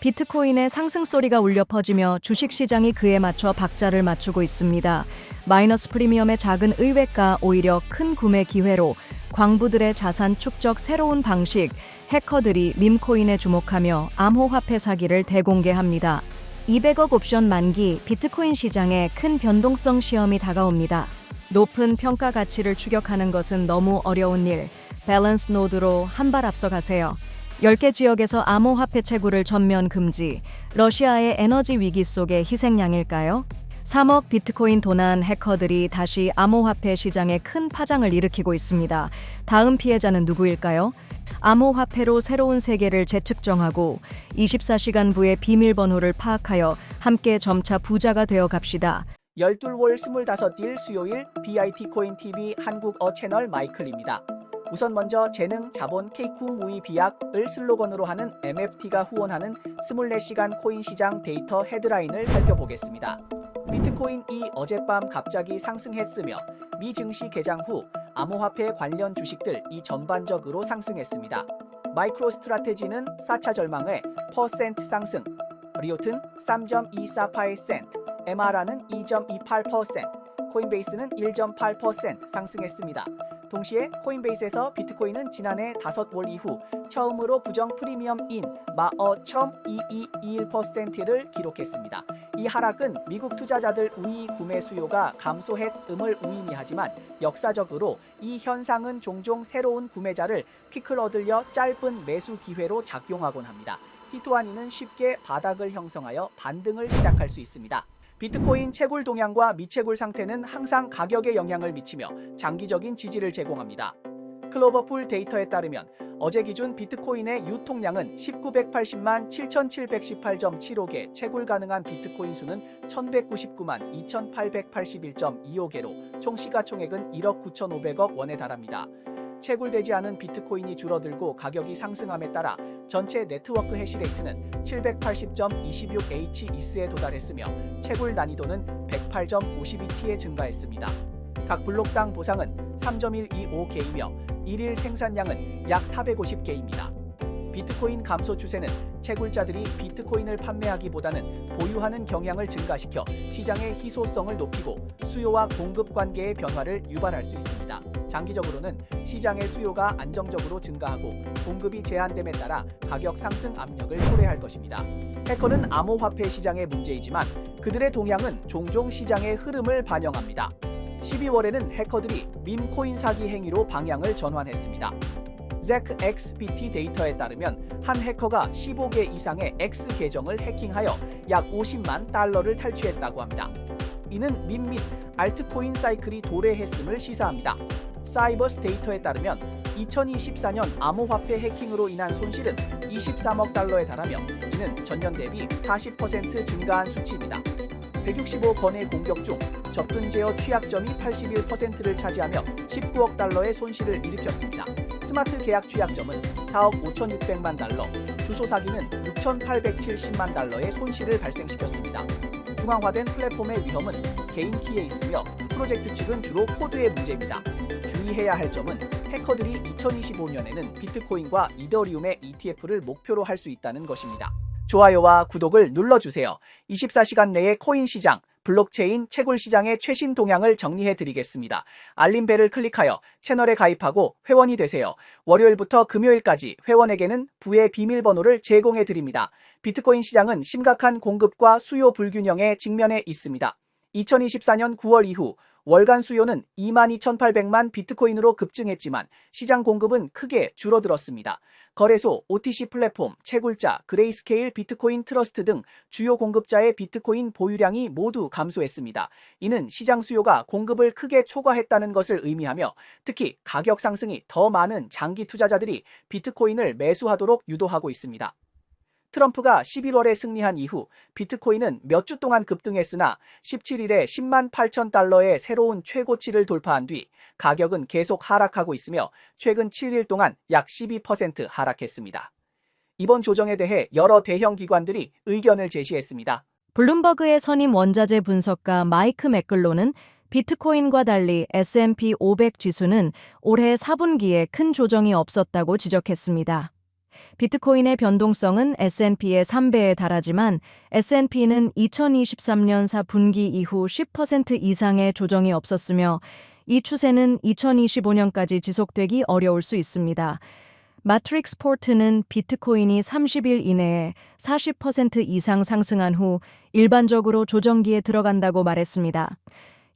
비트코인의 상승 소리가 울려 퍼지며 주식시장이 그에 맞춰 박자를 맞추고 있습니다. 마이너스 프리미엄의 작은 의외가 오히려 큰 구매 기회로 광부들의 자산 축적 새로운 방식, 해커들이 밈코인에 주목하며 암호화폐 사기를 대공개합니다. 200억 옵션 만기, 비트코인 시장에 큰 변동성 시험이 다가옵니다. 높은 평가 가치를 추격하는 것은 너무 어려운 일. 밸런스 노드로 한 발 앞서가세요. 10개 지역에서 암호화폐 채굴을 전면 금지. 러시아의 에너지 위기 속의 희생양일까요? 3억 비트코인 도난 해커들이 다시 암호화폐 시장에 큰 파장을 일으키고 있습니다. 다음 피해자는 누구일까요? 암호화폐로 새로운 세계를 재측정하고 24시간부의 비밀번호를 파악하여 함께 점차 부자가 되어 갑시다. 12월 25일 수요일 BIT코인 TV 한국어 채널 마이클입니다. 우선 먼저 재능, 자본, 케이쿠 무이 비약을 슬로건으로 하는 MFT가 후원하는 24시간 코인 시장 데이터 헤드라인을 살펴보겠습니다. 비트코인이 어젯밤 갑자기 상승했으며 미 증시 개장 후 암호화폐 관련 주식들이 전반적으로 상승했습니다. 마이크로 스트라테지는 4차 절망의 퍼센트 상승, 리오튼 3.248센트, MRA는 2.28%, 코인베이스는 1.8% 상승했습니다. 동시에 코인베이스에서 비트코인은 지난해 5월 이후 처음으로 부정 프리미엄인 0.2221%를 기록했습니다. 이 하락은 미국 투자자들 우위 구매 수요가 감소했음을 의미하지만 역사적으로 이 현상은 종종 새로운 구매자를 퀵을 얻으려 짧은 매수 기회로 작용하곤 합니다. T212는 쉽게 바닥을 형성하여 반등을 시작할 수 있습니다. 비트코인 채굴 동향과 미채굴 상태는 항상 가격에 영향을 미치며 장기적인 지지를 제공합니다. 클로버풀 데이터에 따르면 어제 기준 비트코인의 유통량은 1980만 7718.75개, 채굴 가능한 비트코인 수는 1199만 2881.25개로 총 시가총액은 1억 9,500억 원에 달합니다. 채굴되지 않은 비트코인이 줄어들고 가격이 상승함에 따라 전체 네트워크 해시레이트는 780.26H/s에 도달했으며 채굴 난이도는 108.52T에 증가했습니다. 각 블록당 보상은 3.125개이며 일일 생산량은 약 450개입니다. 비트코인 감소 추세는 채굴자들이 비트코인을 판매하기보다는 보유하는 경향을 증가시켜 시장의 희소성을 높이고 수요와 공급 관계의 변화를 유발할 수 있습니다. 장기적으로는 시장의 수요가 안정적으로 증가하고 공급이 제한됨에 따라 가격 상승 압력을 초래할 것입니다. 해커는 암호화폐 시장의 문제이지만 그들의 동향은 종종 시장의 흐름을 반영합니다. 12월에는 해커들이 밈코인 사기 행위로 방향을 전환했습니다. ZekXBT 데이터에 따르면 한 해커가 15개 이상의 X 계정을 해킹하여 약 50만 달러를 탈취했다고 합니다. 이는 밈 및 알트코인 사이클이 도래했음을 시사합니다. 사이버스 데이터에 따르면 2024년 암호화폐 해킹으로 인한 손실은 23억 달러에 달하며 이는 전년 대비 40% 증가한 수치입니다. 165건의 공격 중 접근 제어 취약점이 81%를 차지하며 19억 달러의 손실을 일으켰습니다. 스마트 계약 취약점은 4억 5,600만 달러, 주소 사기는 6,870만 달러의 손실을 발생시켰습니다. 중앙화된 플랫폼의 위험은 개인 키에 있으며 프로젝트 측은 주로 코드의 문제입니다. 주의해야 할 점은 해커들이 2025년에는 비트코인과 이더리움의 ETF를 목표로 할 수 있다는 것입니다. 좋아요와 구독을 눌러주세요. 24시간 내에 코인 시장, 블록체인, 채굴 시장의 최신 동향을 정리해 드리겠습니다. 알림벨을 클릭하여 채널에 가입하고 회원이 되세요. 월요일부터 금요일까지 회원에게는 부의 비밀번호를 제공해 드립니다. 비트코인 시장은 심각한 공급과 수요 불균형에 직면해 있습니다. 2024년 9월 이후 월간 수요는 22,800만 비트코인으로 급증했지만 시장 공급은 크게 줄어들었습니다. 거래소, OTC 플랫폼, 채굴자, 그레이스케일 비트코인 트러스트 등 주요 공급자의 비트코인 보유량이 모두 감소했습니다. 이는 시장 수요가 공급을 크게 초과했다는 것을 의미하며 특히 가격 상승이 더 많은 장기 투자자들이 비트코인을 매수하도록 유도하고 있습니다. 트럼프가 11월에 승리한 이후 비트코인은 몇 주 동안 급등했으나 17일에 10만 8천 달러의 새로운 최고치를 돌파한 뒤 가격은 계속 하락하고 있으며 최근 7일 동안 약 12% 하락했습니다. 이번 조정에 대해 여러 대형 기관들이 의견을 제시했습니다. 블룸버그의 선임 원자재 분석가 마이크 맥글로는 비트코인과 달리 S&P 500 지수는 올해 4분기에 큰 조정이 없었다고 지적했습니다. 비트코인의 변동성은 S&P의 3배에 달하지만 S&P는 2023년 4분기 이후 10% 이상의 조정이 없었으며 이 추세는 2025년까지 지속되기 어려울 수 있습니다. 마트릭스 포트는 비트코인이 30일 이내에 40% 이상 상승한 후 일반적으로 조정기에 들어간다고 말했습니다.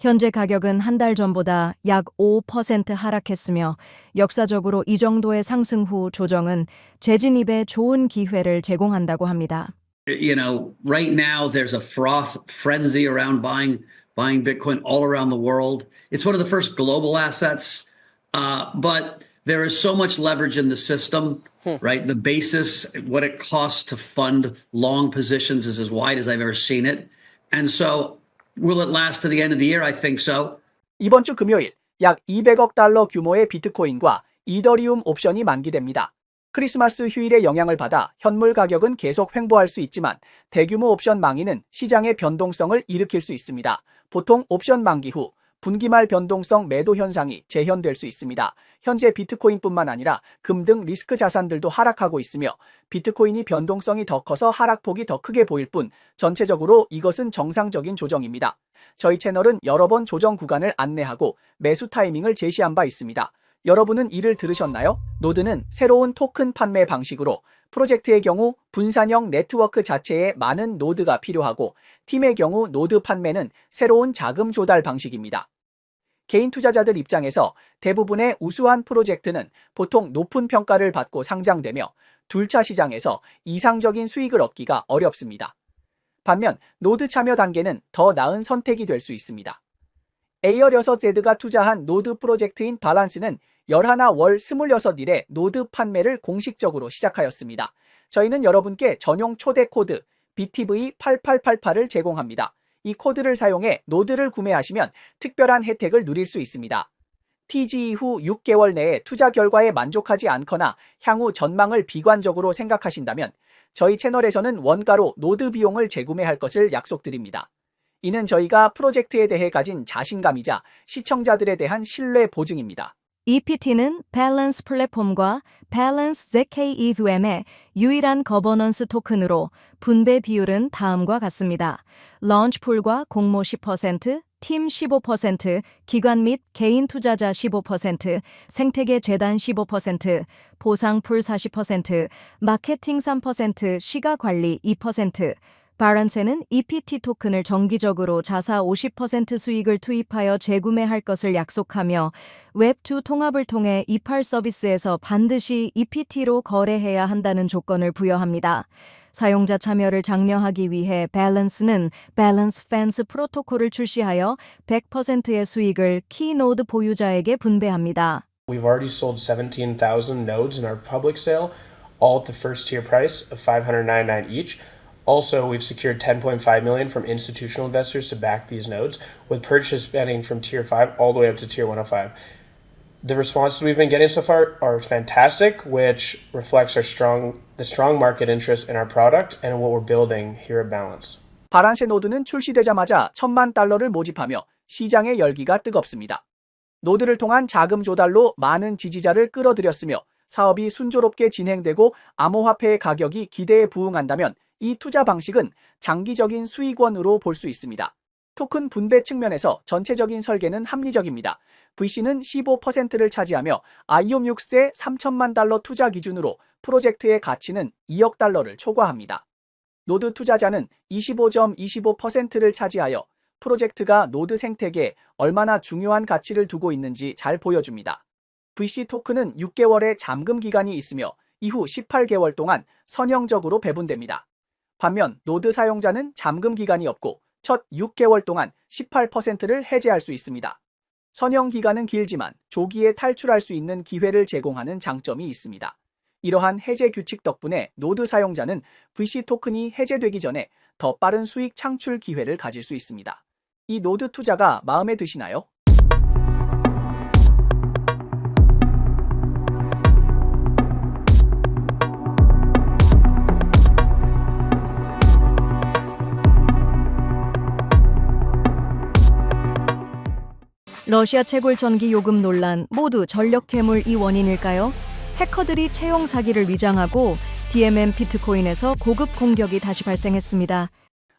현재 가격은 한 달 전보다 약 5% 하락했으며 역사적으로 이 정도의 상승 후 조정은 재진입에 좋은 기회를 제공한다고 합니다. You know, right now there's a froth frenzy around buying Bitcoin all around the world. It's one of the first global assets, but there is so much leverage in the system, right? The basis, what it costs to fund long positions is as wide as I've ever seen it. And so will it last to the end of the year? I think so. 이번 주 금요일 약 200억 달러 규모의 비트코인과 이더리움 옵션이 만기됩니다. 크리스마스 휴일의 영향을 받아 현물 가격은 계속 횡보할 수 있지만 대규모 옵션 망이는 시장의 변동성을 일으킬 수 있습니다. 보통 옵션 만기 후 분기말 변동성 매도 현상이 재현될 수 있습니다. 현재 비트코인뿐만 아니라 금 등 리스크 자산들도 하락하고 있으며 비트코인이 변동성이 더 커서 하락폭이 더 크게 보일 뿐 전체적으로 이것은 정상적인 조정입니다. 저희 채널은 여러 번 조정 구간을 안내하고 매수 타이밍을 제시한 바 있습니다. 여러분은 이를 들으셨나요? 노드는 새로운 토큰 판매 방식으로 프로젝트의 경우 분산형 네트워크 자체에 많은 노드가 필요하고 팀의 경우 노드 판매는 새로운 자금 조달 방식입니다. 개인 투자자들 입장에서 대부분의 우수한 프로젝트는 보통 높은 평가를 받고 상장되며 둘차 시장에서 이상적인 수익을 얻기가 어렵습니다. 반면 노드 참여 단계는 더 나은 선택이 될 수 있습니다. A16Z가 투자한 노드 프로젝트인 바란스는 11월 26일에 노드 판매를 공식적으로 시작하였습니다. 저희는 여러분께 전용 초대 코드 BTV8888을 제공합니다. 이 코드를 사용해 노드를 구매하시면 특별한 혜택을 누릴 수 있습니다. TG 이후 6개월 내에 투자 결과에 만족하지 않거나 향후 전망을 비관적으로 생각하신다면 저희 채널에서는 원가로 노드 비용을 재구매할 것을 약속드립니다. 이는 저희가 프로젝트에 대해 가진 자신감이자 시청자들에 대한 신뢰 보증입니다. EPT는 밸런스 플랫폼과 밸런스 ZK-EVM의 유일한 거버넌스 토큰으로 분배 비율은 다음과 같습니다. 런치풀과 공모 10%, 팀 15%, 기관 및 개인 투자자 15%, 생태계 재단 15%, 보상풀 40%, 마케팅 3%, 시가 관리 2%, 바란스는 EPT 토큰을 정기적으로 자사 50% 수익을 투입하여 재구매할 것을 약속하며 웹2 통합을 통해 이팔 서비스에서 반드시 EPT로 거래해야 한다는 조건을 부여합니다. 사용자 참여를 장려하기 위해 밸런스는 밸런스 펜스 프로토콜을 출시하여 100%의 수익을 키노드 보유자에게 분배합니다. We've already sold 17,000 nodes in our public sale, all at the first tier price of $599 each. Also, we've secured $10.5 million from institutional investors to back these nodes, with purchase spending from Tier 5 all the way up to Tier 105. The responses we've been getting so far are fantastic, which reflects the strong market interest in our product and what we're building here at Balance. 바란스 노드는 출시되자마자 $10,000,000를 모집하며 시장의 열기가 뜨겁습니다. 노드를 통한 자금 조달로 많은 지지자를 끌어들였으며 사업이 순조롭게 진행되고 암호화폐의 가격이 기대에 부응한다면 이 투자 방식은 장기적인 수익원으로 볼 수 있습니다. 토큰 분배 측면에서 전체적인 설계는 합리적입니다. VC는 15%를 차지하며 IOM 6세 $3,000,000 투자 기준으로 프로젝트의 가치는 $2억 달러를 초과합니다. 노드 투자자는 25.25%를 차지하여 프로젝트가 노드 생태계에 얼마나 중요한 가치를 두고 있는지 잘 보여줍니다. VC 토큰은 6개월의 잠금 기간이 있으며 이후 18개월 동안 선형적으로 배분됩니다. 반면 노드 사용자는 잠금 기간이 없고 첫 6개월 동안 18%를 해제할 수 있습니다. 선형 기간은 길지만 조기에 탈출할 수 있는 기회를 제공하는 장점이 있습니다. 이러한 해제 규칙 덕분에 노드 사용자는 VC 토큰이 해제되기 전에 더 빠른 수익 창출 기회를 가질 수 있습니다. 이 노드 투자가 마음에 드시나요? 러시아 채굴 전기 요금 논란 모두 전력 퇴물이 원인일까요? 해커들이 채용 사기를 위장하고 DMM 비트코인에서 고급 공격이 다시 발생했습니다.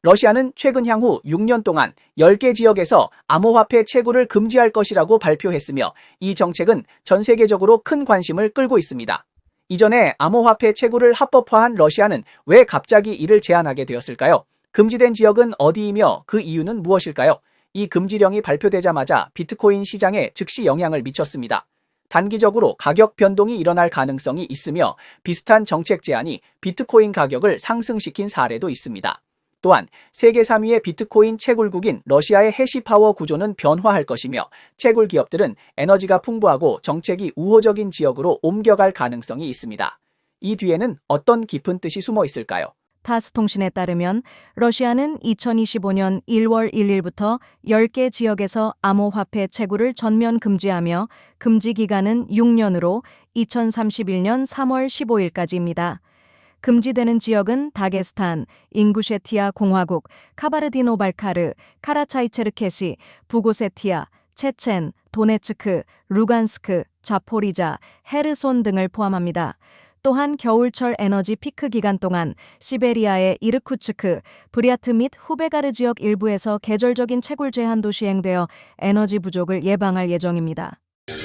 러시아는 최근 향후 6년 동안 10개 지역에서 암호화폐 채굴을 금지할 것이라고 발표했으며 이 정책은 전 세계적으로 큰 관심을 끌고 있습니다. 이전에 암호화폐 채굴을 합법화한 러시아는 왜 갑자기 이를 제한하게 되었을까요? 금지된 지역은 어디이며 그 이유는 무엇일까요? 이 금지령이 발표되자마자 비트코인 시장에 즉시 영향을 미쳤습니다. 단기적으로 가격 변동이 일어날 가능성이 있으며 비슷한 정책 제한이 비트코인 가격을 상승시킨 사례도 있습니다. 또한 세계 3위의 비트코인 채굴국인 러시아의 해시파워 구조는 변화할 것이며 채굴 기업들은 에너지가 풍부하고 정책이 우호적인 지역으로 옮겨갈 가능성이 있습니다. 이 뒤에는 어떤 깊은 뜻이 숨어 있을까요? 타스 통신에 따르면 러시아는 2025년 1월 1일부터 10개 지역에서 암호화폐 채굴을 전면 금지하며 금지 기간은 6년으로 2031년 3월 15일까지입니다. 금지되는 지역은 다게스탄, 잉구셰티아 공화국, 카바르디노발카르, 카라차이체르케시, 부고세티아, 체첸, 도네츠크, 루간스크, 자포리자, 헤르손 등을 포함합니다. 또한 겨울철 에너지 피크 기간 동안 시베리아의 이르쿠츠크, 브리아트 및 후베가르 지역 일부에서 계절적인 채굴 제한도 시행되어 에너지 부족을 예방할 예정입니다.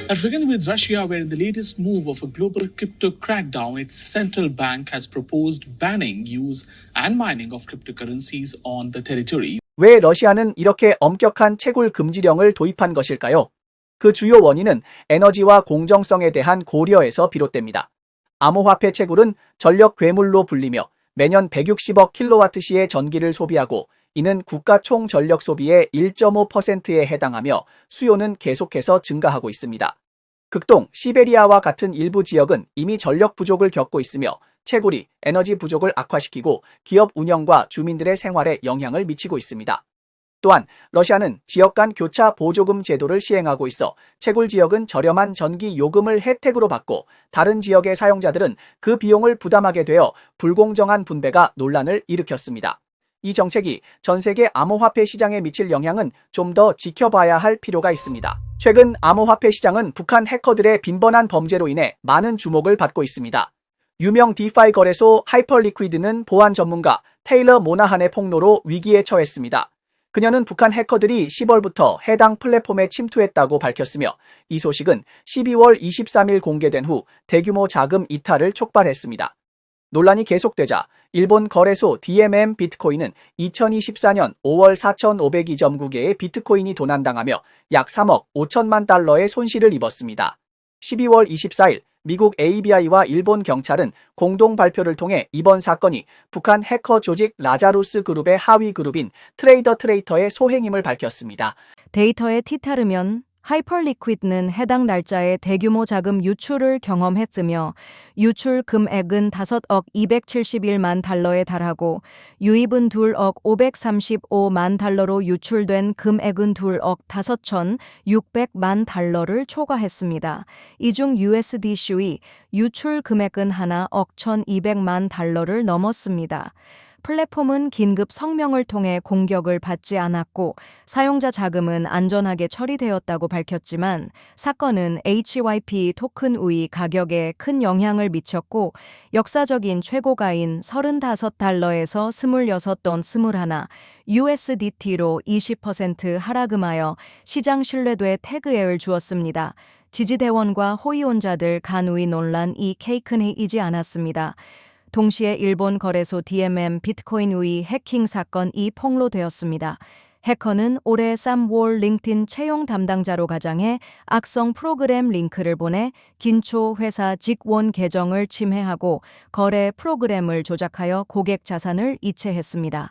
Let's begin with Russia, where in the latest move of a global crypto crackdown, its central bank has proposed banning use and mining of cryptocurrencies on the territory. 왜 러시아는 이렇게 엄격한 채굴 금지령을 도입한 것일까요? 그 주요 원인은 에너지와 공정성에 대한 고려에서 비롯됩니다. 암호화폐 채굴은 전력 괴물로 불리며 매년 160억 킬로와트시의 전기를 소비하고 이는 국가 총 전력 소비의 1.5%에 해당하며 수요는 계속해서 증가하고 있습니다. 극동 시베리아와 같은 일부 지역은 이미 전력 부족을 겪고 있으며 채굴이 에너지 부족을 악화시키고 기업 운영과 주민들의 생활에 영향을 미치고 있습니다. 또한 러시아는 지역 간 교차 보조금 제도를 시행하고 있어 채굴 지역은 저렴한 전기 요금을 혜택으로 받고 다른 지역의 사용자들은 그 비용을 부담하게 되어 불공정한 분배가 논란을 일으켰습니다. 이 정책이 전 세계 암호화폐 시장에 미칠 영향은 좀 더 지켜봐야 할 필요가 있습니다. 최근 암호화폐 시장은 북한 해커들의 빈번한 범죄로 인해 많은 주목을 받고 있습니다. 유명 디파이 거래소 하이퍼리퀴드는 보안 전문가 테일러 모나한의 폭로로 위기에 처했습니다. 그녀는 북한 해커들이 10월부터 해당 플랫폼에 침투했다고 밝혔으며 이 소식은 12월 23일 공개된 후 대규모 자금 이탈을 촉발했습니다. 논란이 계속되자 일본 거래소 DMM 비트코인은 2024년 5월 4,502.9개의 비트코인이 도난당하며 약 3억 5천만 달러의 손실을 입었습니다. 12월 24일 미국 ABI와 일본 경찰은 공동 발표를 통해 이번 사건이 북한 해커 조직 라자루스 그룹의 하위 그룹인 트레이더의 소행임을 밝혔습니다. 데이터에 티타르면 하이퍼리퀴드는 해당 날짜에 대규모 자금 유출을 경험했으며 유출 금액은 5억 271만 달러에 달하고 유입은 2억 535만 달러로 유출된 금액은 2억 5,600만 달러를 초과했습니다. 이 중 USDC의 유출 금액은 하나 억 1,200만 달러를 넘었습니다. 플랫폼은 긴급 성명을 통해 공격을 받지 않았고 사용자 자금은 안전하게 처리되었다고 밝혔지만 사건은 HYP 토큰 우위 가격에 큰 영향을 미쳤고 역사적인 최고가인 35달러에서 26돈 21 USDT로 20% 하락음하여 시장 신뢰도에 태그해을 주었습니다. 지지대원과 호위원자들 간우위 논란이 케이크이지 않았습니다. 동시에 일본 거래소 DMM 비트코인 우위 해킹 사건이 폭로되었습니다. 해커는 올해 3월 링크드인 채용 담당자로 가장해 악성 프로그램 링크를 보내 긴초 회사 직원 계정을 침해하고 거래 프로그램을 조작하여 고객 자산을 이체했습니다.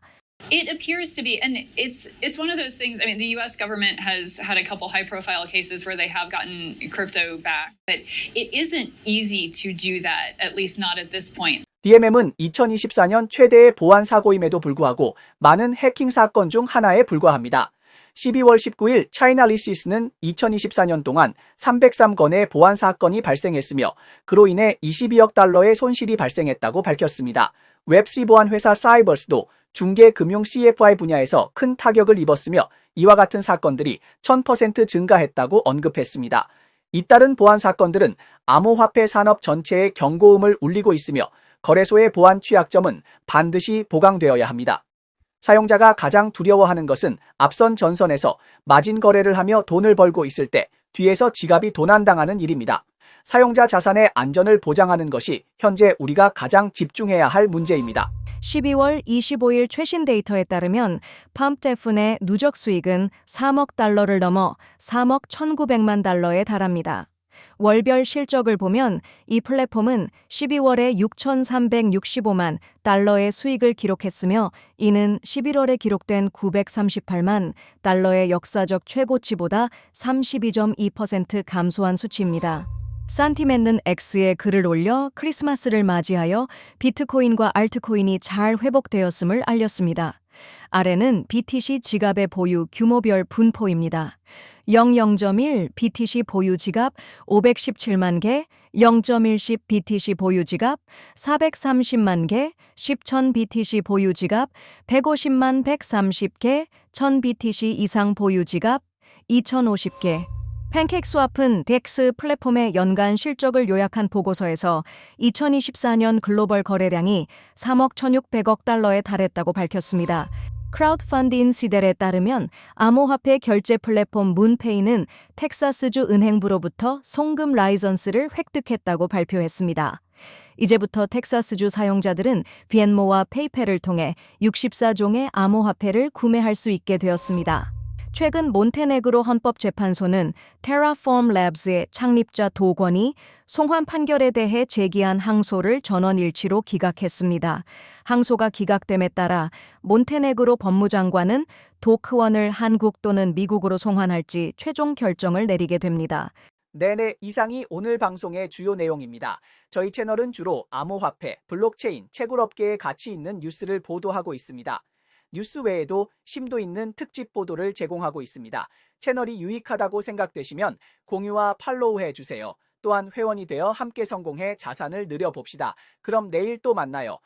It appears to be, and it's one of those things. I mean, the U.S. government has had a couple high-profile cases where they have gotten crypto back, but it isn't easy to do that, at least not at this point. DMM은 2024년 최대의 보안 사고임에도 불구하고 많은 해킹 사건 중 하나에 불과합니다. 12월 19일 차이나리시스는 2024년 동안 303건의 보안 사건이 발생했으며 그로 인해 22억 달러의 손실이 발생했다고 밝혔습니다. 웹3 보안 회사 사이버스도 중개 금융 CFI 분야에서 큰 타격을 입었으며 이와 같은 사건들이 1000% 증가했다고 언급했습니다. 잇따른 보안 사건들은 암호화폐 산업 전체에 경고음을 울리고 있으며 거래소의 보안 취약점은 반드시 보강되어야 합니다. 사용자가 가장 두려워하는 것은 앞선 전선에서 마진 거래를 하며 돈을 벌고 있을 때 뒤에서 지갑이 도난당하는 일입니다. 사용자 자산의 안전을 보장하는 것이 현재 우리가 가장 집중해야 할 문제입니다. 12월 25일 최신 데이터에 따르면 팜프데프의 누적 수익은 3억 달러를 넘어 3억 1,900만 달러에 달합니다. 월별 실적을 보면 이 플랫폼은 12월에 6,365만 달러의 수익을 기록했으며 이는 11월에 기록된 938만 달러의 역사적 최고치보다 32.2% 감소한 수치입니다. 산티맨은 X에 글을 올려 크리스마스를 맞이하여 비트코인과 알트코인이 잘 회복되었음을 알렸습니다. 아래는 BTC 지갑의 보유 규모별 분포입니다. 00.1 BTC 보유 지갑 517만 개, 0.10 BTC 보유 지갑 430만 개, 10,000 BTC 보유 지갑 150만 130개, 1000 BTC 이상 보유 지갑 2,050개. 팬케이크스왑은 덱스 플랫폼의 연간 실적을 요약한 보고서에서 2024년 글로벌 거래량이 3억 1,600억 달러에 달했다고 밝혔습니다. 크라우드펀딩 시델에 따르면 암호화폐 결제 플랫폼 문페이는 텍사스주 은행부로부터 송금 라이선스를 획득했다고 발표했습니다. 이제부터 텍사스주 사용자들은 비엔모와 페이펠을 통해 64종의 암호화폐를 구매할 수 있게 되었습니다. 최근 몬테네그로 헌법재판소는 테라폼 랩스의 창립자 도건이 송환 판결에 대해 제기한 항소를 전원일치로 기각했습니다. 항소가 기각됨에 따라 몬테네그로 법무장관은 도크원을 한국 또는 미국으로 송환할지 최종 결정을 내리게 됩니다. 네네, 이상이 오늘 방송의 주요 내용입니다. 저희 채널은 주로 암호화폐, 블록체인, 채굴업계에 가치 있는 뉴스를 보도하고 있습니다. 뉴스 외에도 심도 있는 특집 보도를 제공하고 있습니다. 채널이 유익하다고 생각되시면 공유와 팔로우 해주세요. 또한 회원이 되어 함께 성공해 자산을 늘려봅시다. 그럼 내일 또 만나요.